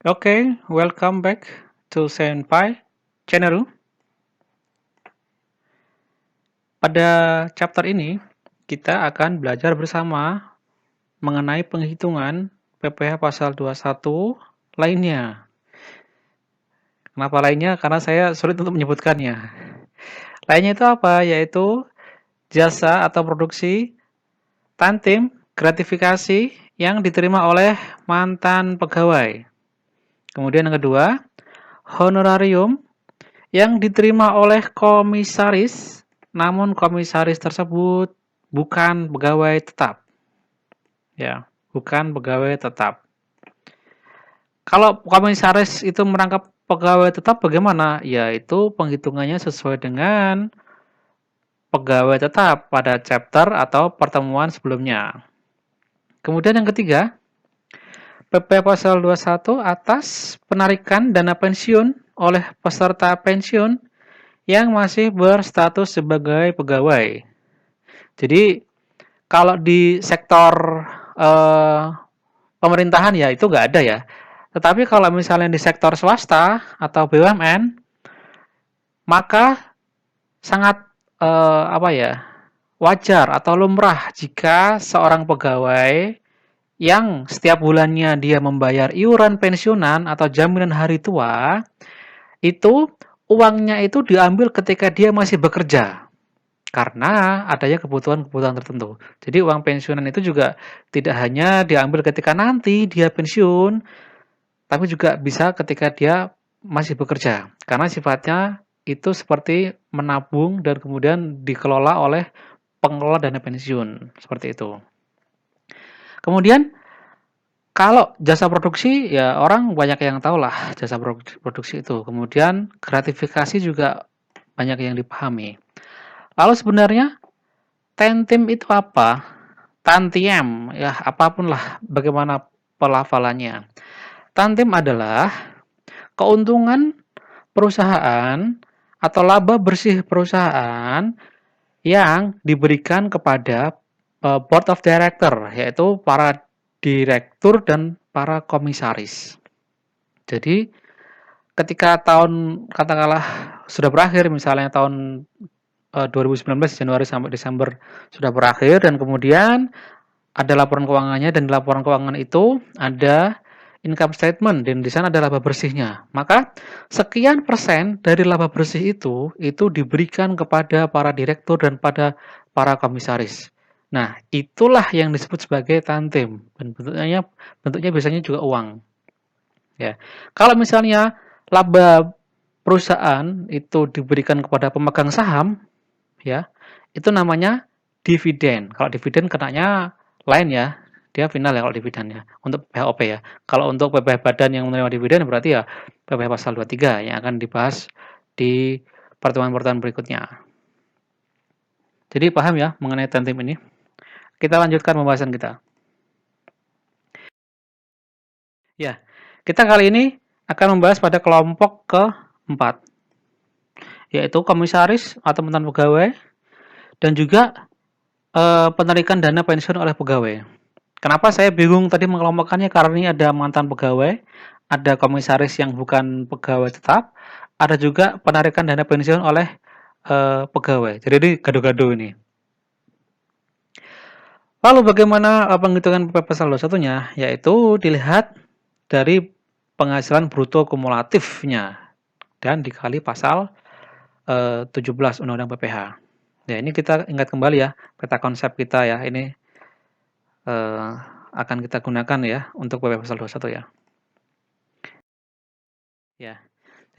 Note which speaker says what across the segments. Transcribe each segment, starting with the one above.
Speaker 1: Okay, welcome back to Senpai channel. Pada chapter ini, kita akan belajar bersama mengenai penghitungan PPh pasal 21 lainnya. Kenapa lainnya? Karena saya sulit untuk menyebutkannya. Lainnya itu apa? Yaitu jasa atau produksi, tantim, gratifikasi yang diterima oleh mantan pegawai. Kemudian yang kedua, honorarium yang diterima oleh komisaris, namun komisaris tersebut bukan pegawai tetap. Ya, bukan pegawai tetap. Kalau komisaris itu merangkap pegawai tetap bagaimana? Yaitu penghitungannya sesuai dengan pegawai tetap pada chapter atau pertemuan sebelumnya. Kemudian yang ketiga, PP pasal 21 atas penarikan dana pensiun oleh peserta pensiun yang masih berstatus sebagai pegawai. Jadi kalau di sektor eh, pemerintahan ya itu nggak ada ya. Tetapi kalau misalnya di sektor swasta atau BUMN, maka sangat wajar atau lumrah jika seorang pegawai yang setiap bulannya dia membayar iuran pensiunan atau jaminan hari tua, itu uangnya itu diambil ketika dia masih bekerja. Karena adanya kebutuhan-kebutuhan tertentu. Jadi uang pensiunan itu juga tidak hanya diambil ketika nanti dia pensiun, tapi juga bisa ketika dia masih bekerja. Karena sifatnya itu seperti menabung dan kemudian dikelola oleh pengelola dana pensiun. Seperti itu. Kemudian kalau jasa produksi ya orang banyak yang tahu lah jasa produksi itu. Kemudian gratifikasi juga banyak yang dipahami. Lalu sebenarnya tentim itu apa? Tantiem, ya apapun lah bagaimana pelafalannya. Tantim adalah keuntungan perusahaan atau laba bersih perusahaan yang diberikan kepada board of director, yaitu para direktur dan para komisaris. Jadi ketika tahun katakanlah sudah berakhir, misalnya tahun 2019 Januari sampai Desember sudah berakhir dan kemudian ada laporan keuangannya dan di laporan keuangan itu ada income statement dan di sana ada laba bersihnya. Maka sekian persen dari laba bersih itu diberikan kepada para direktur dan pada para komisaris. Nah, itulah yang disebut sebagai tantim dan bentuknya biasanya juga uang. Ya. Kalau misalnya laba perusahaan itu diberikan kepada pemegang saham, ya, itu namanya dividen. Kalau dividen kenanya lain ya, dia final ya kalau dividennya untuk PHOP ya. Kalau untuk PPh badan yang menerima dividen berarti ya PPh pasal 23 yang akan dibahas di pertemuan-pertemuan berikutnya. Jadi paham ya mengenai tantim ini? Kita lanjutkan pembahasan kita. Ya, kita kali ini akan membahas pada kelompok keempat, yaitu komisaris atau mantan pegawai dan juga penarikan dana pensiun oleh pegawai. Kenapa saya bingung tadi mengelompokkannya? Karena ini ada mantan pegawai, ada komisaris yang bukan pegawai tetap, ada juga penarikan dana pensiun oleh pegawai. Jadi ini gaduh-gaduh ini. Lalu bagaimana penghitungan PP pasal 21-nya? Yaitu dilihat dari penghasilan bruto kumulatifnya dan dikali pasal 17 Undang-Undang PPh. Ya, ini kita ingat kembali ya, peta konsep kita ya. Ini akan kita gunakan ya untuk PP pasal 21 ya. Ya.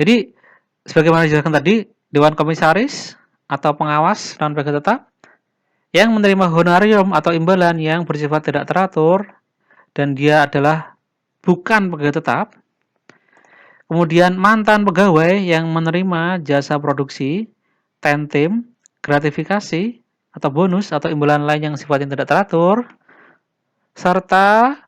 Speaker 1: Jadi sebagaimana dijelaskan tadi, Dewan Komisaris atau pengawas non pegawai tetap yang menerima honorium atau imbalan yang bersifat tidak teratur dan dia adalah bukan pegawai tetap. Kemudian mantan pegawai yang menerima jasa produksi, tentim, gratifikasi atau bonus atau imbalan lain yang sifatnya tidak teratur, serta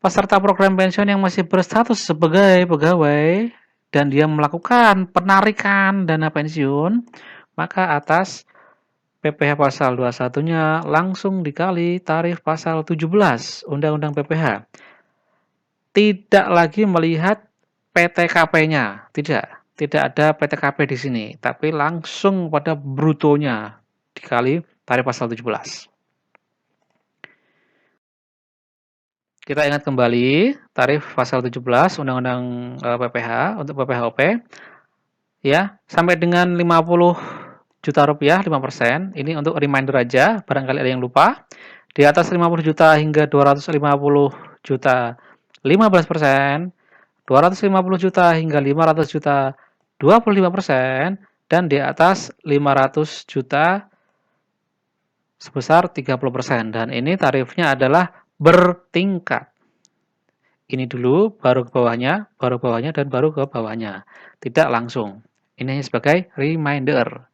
Speaker 1: peserta program pensiun yang masih berstatus sebagai pegawai dan dia melakukan penarikan dana pensiun, maka atas PPh pasal 21-nya langsung dikali tarif pasal 17 Undang-Undang PPh. Tidak lagi melihat PTKP-nya, tidak ada PTKP di sini, tapi langsung pada brutonya dikali tarif pasal 17. Kita ingat kembali tarif pasal 17 Undang-Undang PPH untuk PPHOP ya, sampai dengan 50 juta rupiah 5%. Ini untuk reminder aja, barangkali ada yang lupa. Di atas 50 juta hingga 250 juta 15%, 250 juta hingga 500 juta 25%, dan di atas 500 juta sebesar 30%. Dan ini tarifnya adalah bertingkat. Ini dulu, baru ke bawahnya, dan baru ke bawahnya. Tidak langsung. Ini hanya sebagai reminder.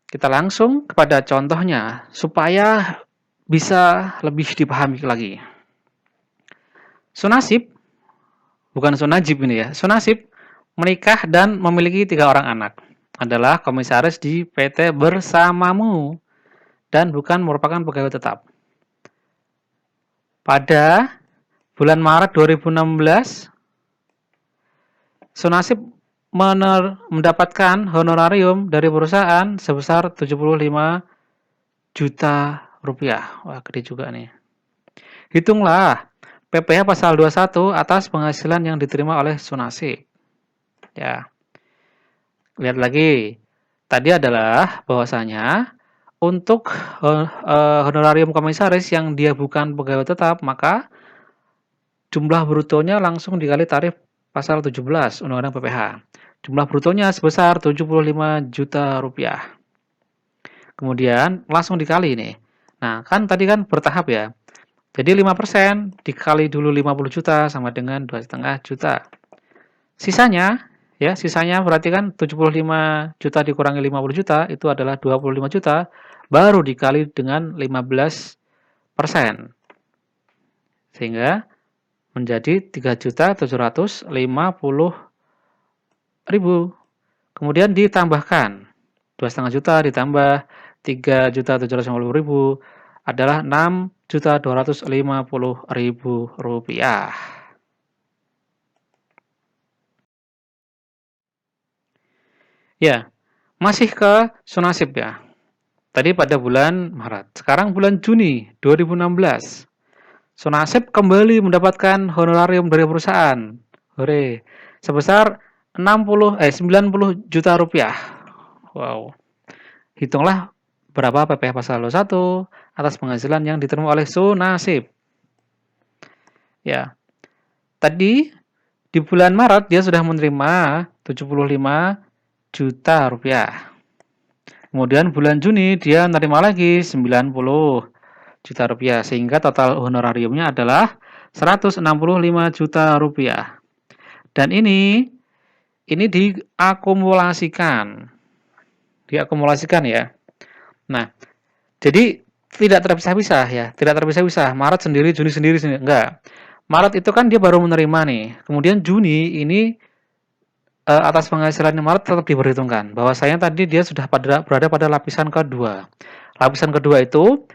Speaker 1: Kita langsung kepada contohnya, supaya bisa lebih dipahami lagi. Sunasib, bukan Sunajib ini ya, Sunasib menikah dan memiliki 3 orang anak. Adalah komisaris di PT Bersamamu dan bukan merupakan pegawai tetap. Pada bulan Maret 2016, Sunasib mendapatkan honorarium dari perusahaan sebesar 75 juta rupiah. Wah, gede juga nih. Hitunglah PPh pasal 21 atas penghasilan yang diterima oleh Sunasib. Ya. Lihat lagi. Tadi adalah bahwasanya untuk honorarium komisaris yang dia bukan pegawai tetap, maka jumlah brutonya langsung dikali tarif pasal 17 Undang-Undang PPH. Jumlah brutonya sebesar 75 juta rupiah. Kemudian langsung dikali nih. Nah, kan tadi kan bertahap ya. Jadi 5% dikali dulu 50 juta sama dengan 2,5 juta. Sisanya berarti kan 75 juta dikurangi 50 juta, itu adalah 25 juta, baru dikali dengan 15%. Sehingga menjadi 3.750.000. Kemudian ditambahkan 2,5 juta ditambah 3.750.000 adalah 6.250.000 rupiah. Ya, masih ke Sunasib ya. Tadi pada bulan Maret. Sekarang bulan Juni 2016. Sunasib kembali mendapatkan honorarium dari perusahaan. Hore. Sebesar 90 juta rupiah. Wow. Hitunglah berapa PPh pasal 21 atas penghasilan yang diterima oleh Sunasib. Ya. Tadi di bulan Maret dia sudah menerima 75 juta rupiah. Kemudian bulan Juni dia menerima lagi 90 juta rupiah, sehingga total honorariumnya adalah 165 juta rupiah. Dan ini diakumulasikan ya. Nah, jadi tidak terpisah-pisah ya, tidak terpisah-pisah. Maret sendiri, Juni sendiri, enggak. Maret itu kan dia baru menerima nih. Kemudian Juni ini atas penghasilan Maret tetap diperhitungkan. Bahwasanya tadi dia sudah berada pada lapisan kedua. Lapisan kedua itu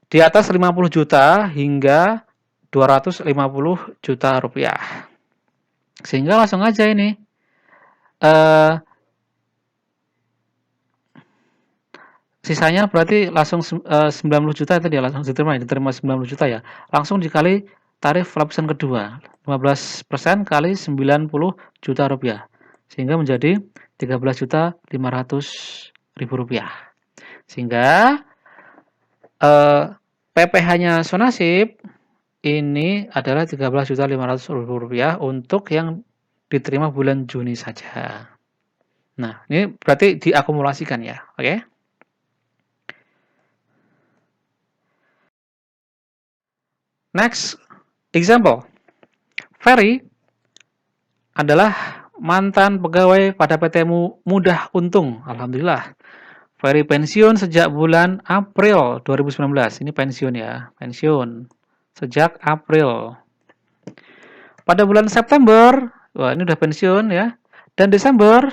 Speaker 1: di atas 50 juta hingga 250 juta rupiah. Sehingga langsung aja ini sisanya berarti langsung 90 juta itu dia langsung diterima 90 juta ya. Langsung dikali tarif lapisan kedua, 15% kali 90 juta rupiah. Sehingga menjadi 13.500.000 rupiah. Sehingga PPh-nya Sunasib ini adalah 13.500.000 rupiah untuk yang diterima bulan Juni saja. Nah, ini berarti diakumulasikan ya, oke? Next example. Ferry adalah mantan pegawai pada PT Mudah Untung. Alhamdulillah. Ferry pensiun sejak bulan April 2019. Ini pensiun ya, pensiun sejak April. Pada bulan September, wah ini udah pensiun ya. Dan Desember,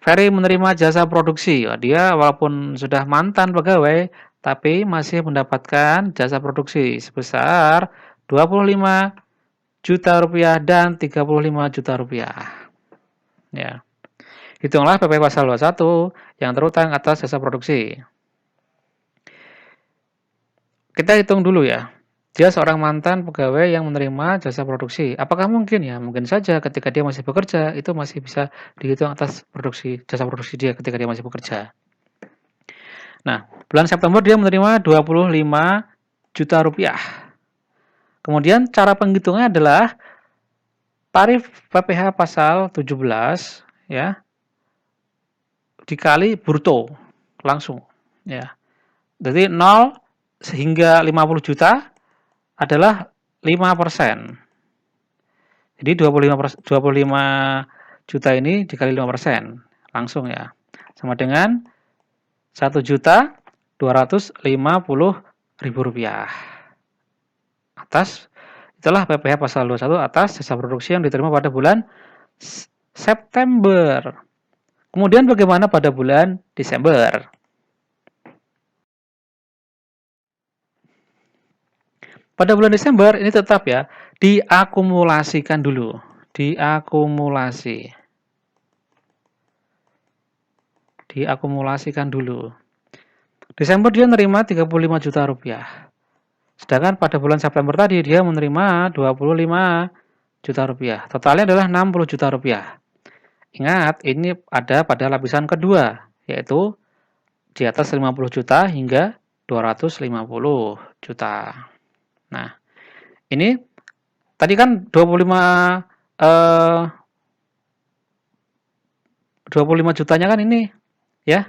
Speaker 1: Ferry menerima jasa produksi. Wah, dia walaupun sudah mantan pegawai, tapi masih mendapatkan jasa produksi sebesar 25 juta rupiah, dan 35 juta rupiah. Ya. Hitunglah PP pasal 21 yang terutang atas jasa produksi. Kita hitung dulu ya. Dia seorang mantan pegawai yang menerima jasa produksi. Apakah mungkin ya? Mungkin saja ketika dia masih bekerja, itu masih bisa dihitung atas jasa produksi dia ketika dia masih bekerja. Nah, bulan September dia menerima 25 juta rupiah. Kemudian cara penghitungannya adalah tarif PPh pasal 17 ya dikali bruto langsung ya. Jadi 0 hingga 50 juta adalah 5%. Jadi 25 juta ini dikali 5% langsung ya. Sama dengan 1.250.000 rupiah. Itulah PPh pasal 21 atas jasa produksi yang diterima pada bulan September. Kemudian bagaimana pada bulan Desember? Pada bulan Desember ini tetap ya, diakumulasikan dulu. Diakumulasikan dulu. Desember dia menerima 35 juta rupiah. Sedangkan pada bulan September tadi dia menerima 25 juta rupiah. Totalnya adalah 60 juta rupiah. Ingat, ini ada pada lapisan kedua, yaitu di atas 50 juta hingga 250 juta. Nah, ini tadi kan 25 jutanya kan ini ya.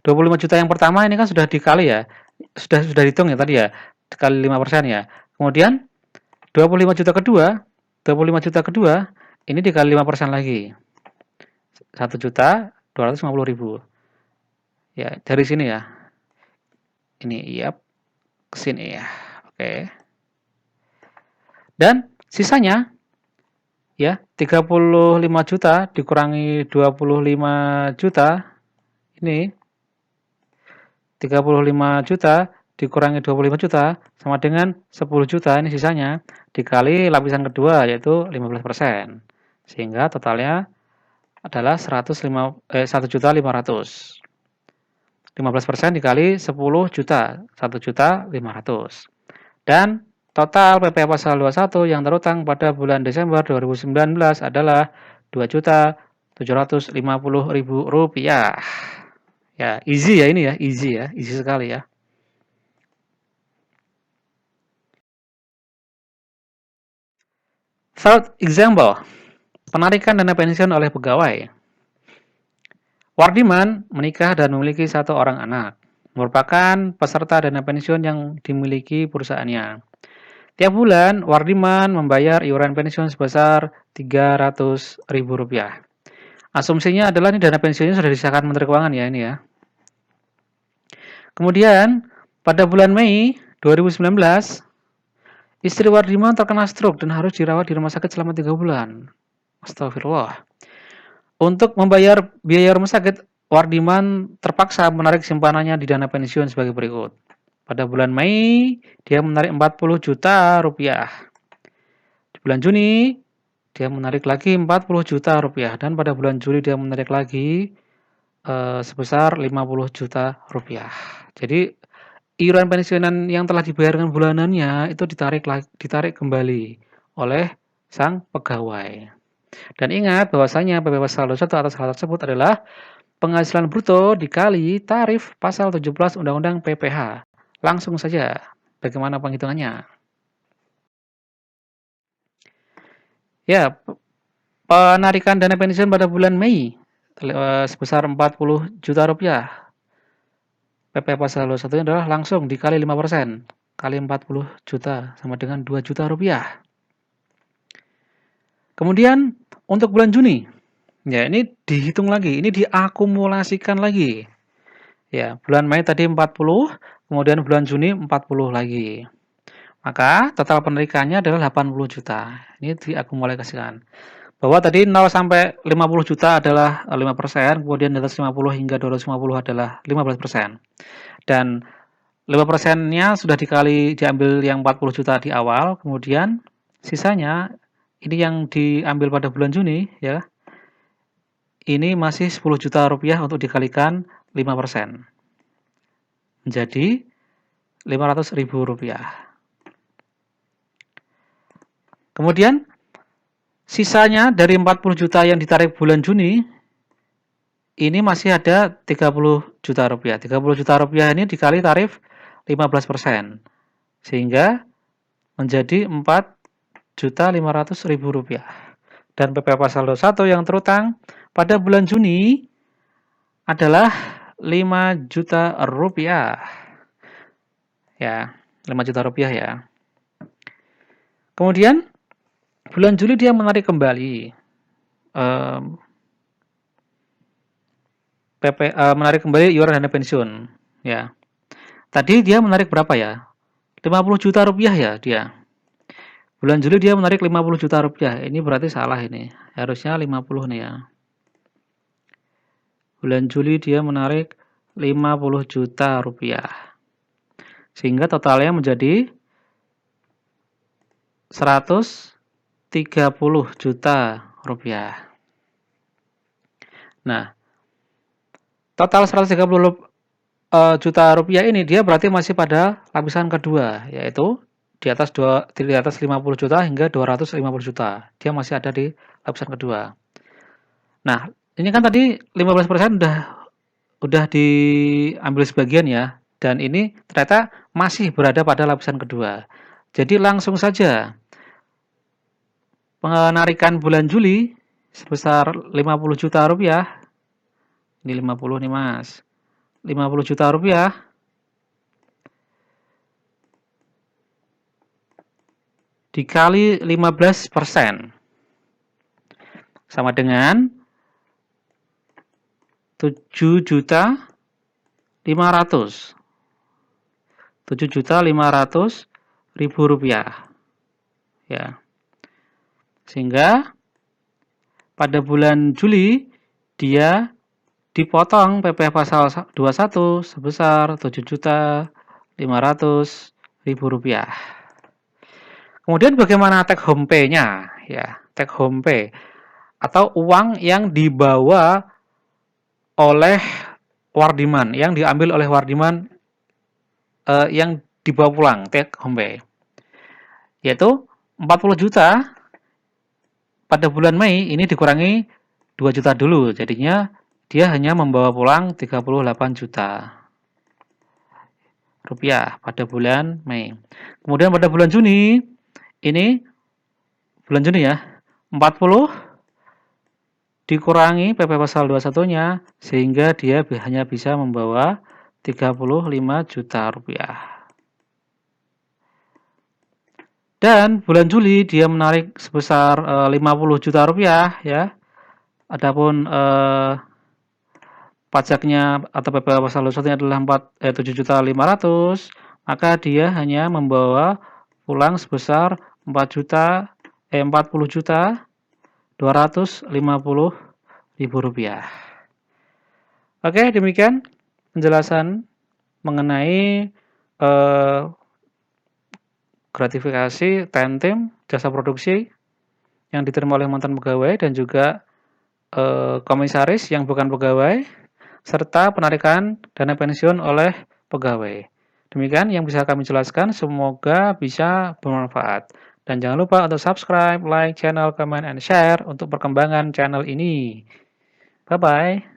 Speaker 1: 25 juta yang pertama ini kan sudah dikali ya. Sudah dihitung ya tadi ya. Dikali 5% ya. Kemudian 25 juta kedua ini dikali 5% lagi. 1.250.000. Ya, dari sini ya. Ini iya ke sini ya. Oke. Dan sisanya ya 35 juta dikurangi 25 juta ini 35 juta dikurangi 25 juta sama dengan 10 juta ini sisanya dikali lapisan kedua yaitu 15%. Sehingga totalnya adalah 1.500.000. 15% dikali 10 juta, 1.500.000. Dan total PPh pasal 21 yang terutang pada bulan Desember 2019 adalah 2.750.000 rupiah. Ya, easy ya ini ya, easy sekali ya. Third example, penarikan dana pensiun oleh pegawai. Wardiman menikah dan memiliki 1 orang anak, merupakan peserta dana pensiun yang dimiliki perusahaannya. Tiap bulan, Wardiman membayar iuran pensiun sebesar Rp300.000. Asumsinya adalah ini dana pensiunnya sudah disahkan Menteri Keuangan ya ini ya. Kemudian, pada bulan Mei 2019, istri Wardiman terkena stroke dan harus dirawat di rumah sakit selama 3 bulan. Astagfirullah. Untuk membayar biaya rumah sakit, Wardiman terpaksa menarik simpanannya di dana pensiun sebagai berikut. Pada bulan Mei, dia menarik 40 juta rupiah. Di bulan Juni, dia menarik lagi 40 juta rupiah. Dan pada bulan Juli, dia menarik lagi sebesar 50 juta rupiah. Jadi, iuran pensiunan yang telah dibayarkan bulanannya itu ditarik kembali oleh sang pegawai. Dan ingat bahwasanya PP pasal 21 atas hal tersebut adalah penghasilan bruto dikali tarif pasal 17 Undang-Undang PPh. Langsung saja, bagaimana penghitungannya? Ya, penarikan dana pensiun pada bulan Mei sebesar 40 juta rupiah. PP pasal 21 adalah langsung dikali 5%, kali 40 juta sama dengan 2 juta rupiah. Kemudian untuk bulan Juni, ya ini dihitung lagi, ini diakumulasikan lagi. Ya, bulan Mei tadi 40, kemudian bulan Juni 40 lagi. Maka total penarikannya adalah 80 juta. Ini diakumulasikan. Bahwa tadi 0 sampai 50 juta adalah 5%, kemudian di atas 50 hingga 250 adalah 15%. Dan 5%-nya sudah diambil yang 40 juta di awal, kemudian sisanya ini yang diambil pada bulan Juni ya. Ini masih 10 juta rupiah untuk dikalikan 5%. Menjadi 500.000 rupiah. Kemudian sisanya dari 40 juta yang ditarik bulan Juni ini masih ada 30 juta rupiah. 30 juta rupiah ini dikali tarif 15%. Sehingga menjadi 4.500.000 rupiah. Dan PPh pasal 21 yang terutang pada bulan Juni adalah 5 juta rupiah. Ya, 5 juta rupiah ya. Kemudian bulan Juli dia menarik kembali menarik kembali iuran dana pensiun ya. Tadi dia menarik berapa ya? 50 juta rupiah ya dia. Bulan Juli dia menarik 50 juta rupiah. Ini berarti salah ini. Harusnya 50 nih ya. Bulan Juli dia menarik 50 juta rupiah. Sehingga totalnya menjadi 130 juta rupiah. Nah, total 130 juta rupiah ini dia berarti masih pada lapisan kedua, yaitu di atas 50 juta hingga 250 juta. Dia masih ada di lapisan kedua. Nah, ini kan tadi 15% udah diambil sebagian ya, dan ini ternyata masih berada pada lapisan kedua. Jadi langsung saja penarikan bulan Juli sebesar 50 juta rupiah. Ini 50 nih Mas. 50 juta rupiah dikali 15% sama dengan 7.500.000 rupiah ya. Sehingga pada bulan Juli dia dipotong PPh pasal 21 sebesar 7.500.000 rupiah. Kemudian bagaimana take home pay-nya ya? Take home pay atau uang yang dibawa oleh wardiman, yang diambil oleh wardiman yang dibawa pulang, take home pay. Yaitu 40 juta pada bulan Mei ini dikurangi 2 juta dulu. Jadinya dia hanya membawa pulang 38 juta rupiah pada bulan Mei. Kemudian pada bulan Juni, ini bulan Juni ya, 40 dikurangi PPh pasal 21-nya sehingga dia hanya bisa membawa 35 juta rupiah. Dan bulan Juli dia menarik sebesar 50 juta rupiah ya. Adapun pajaknya atau PPh pasal 21-nya adalah 7.500.000, maka dia hanya membawa pulang sebesar 40.250.000 rupiah. Oke, demikian penjelasan mengenai gratifikasi TNTIM jasa produksi yang diterima oleh mantan pegawai dan juga komisaris yang bukan pegawai, serta penarikan dana pensiun oleh pegawai. Demikian yang bisa kami jelaskan, semoga bisa bermanfaat. Dan jangan lupa untuk subscribe, like channel, comment, and share untuk perkembangan channel ini. Bye-bye.